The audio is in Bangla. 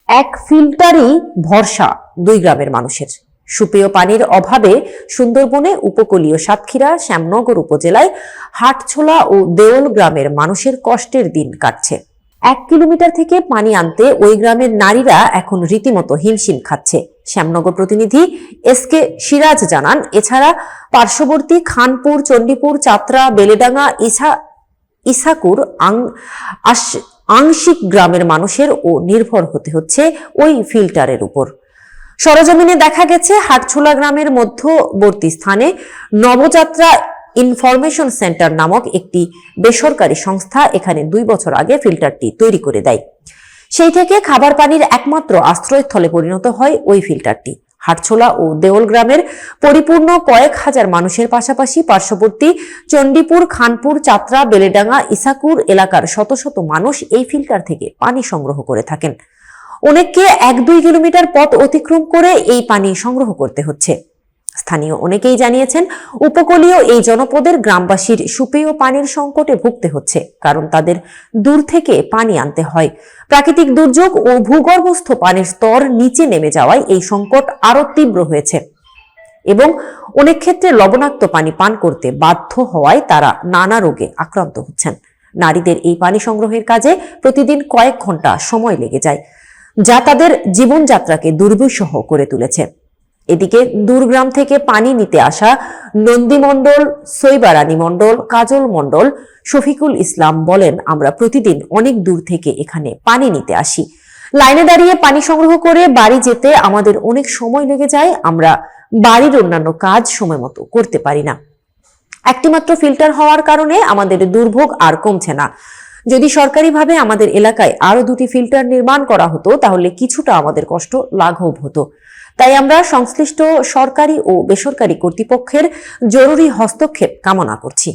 এক ফিল্টারই ভরসা দুই গ্রামের মানুষের। সুপেয় পানির অভাবে সুন্দরবনে উপকূলীয় সাতক্ষীরা, শ্যামনগর উপজেলায় হাটছোলা ও দেওল গ্রামের মানুষের কষ্টের দিন কাটছে। 1 কিলোমিটার থেকে পানি আনতে ওই গ্রামের নারীরা এখন রীতিমতো হিমশিম খাচ্ছে। শ্যামনগর প্রতিনিধি SK সিরাজ জানান, এছাড়া পার্শ্ববর্তী খানপুর, চণ্ডীপুর, চাতরা, বেলেডাঙ্গা, ইসাকুর আংশিক গ্রামের মানুষের ও নির্ভর হতে হচ্ছে ওই ফিল্টারের উপর। সরেজমিনে দেখা গেছে, হাটছোলা গ্রামের মধ্যবর্তী স্থানে নবযাত্রা ইনফরমেশন সেন্টার নামক একটি বেসরকারি সংস্থা এখানে 2 বছর আগে ফিল্টারটি তৈরি করে দেয়। সেই থেকে খাবার পানির একমাত্র আশ্রয়স্থলে পরিণত হয় ওই ফিল্টারটি। হাটছোলা ও দেওল গ্রামের পরিপূর্ণ কয়েক হাজার মানুষের পাশাপাশি পার্শ্ববর্তী চণ্ডীপুর, খানপুর, চাতরা, বেলেডাঙ্গা, ইসাকুর এলাকার শত শত মানুষ এই ফিল্টার থেকে পানি সংগ্রহ করে থাকেন। অনেককে 1-2 কিলোমিটার পথ অতিক্রম করে এই পানি সংগ্রহ করতে হচ্ছে। স্থানীয় অনেকেই জানিয়েছেন, উপকূলীয় এই জনপদের গ্রামবাসীর সুপেয় পানির সংকটে ভুগতে হচ্ছে, কারণ তাদের দূর থেকে পানি আনতে হয়। প্রাকৃতিক দুর্যোগ ও ভূগর্ভস্থ পানির স্তর নিচে নেমে যাওয়ায় এই সংকট আরো তীব্র হয়েছে এবং অনেক ক্ষেত্রে লবণাক্ত পানি পান করতে বাধ্য হওয়ায় তারা নানা রোগে আক্রান্ত হচ্ছেন। নারীদের এই পানি সংগ্রহের কাজে প্রতিদিন কয়েক ঘন্টা সময় লেগে যায়, যা তাদের জীবনযাত্রাকে দুর্বিষহ করে তুলেছে। এদিকে দূরগ্রাম থেকে পানি নিতে আসা নন্দী মণ্ডল, সৈবারানী মণ্ডল, কাজল মণ্ডল, শফিকুল ইসলাম বলেন, আমরা প্রতিদিন অনেক দূর থেকে এখানে পানি নিতে আসি। লাইনে দাঁড়িয়ে পানি সংগ্রহ করে বাড়ি যেতে আমাদের অনেক সময় লেগে যায়। আমরা বাড়ির অন্যান্য কাজ সময় মতো করতে পারি না। একটিমাত্র ফিল্টার হওয়ার কারণে আমাদের দুর্ভোগ আর কমছে না। যদি সরকারিভাবে আমাদের এলাকায় আরো 2টি ফিল্টার নির্মাণ করা হতো, তাহলে কিছুটা আমাদের কষ্ট লাঘব হতো। তাই আমরা সংশ্লিষ্ট সরকারি ও বেসরকারি কর্তৃপক্ষের জরুরি হস্তক্ষেপ কামনা করছি।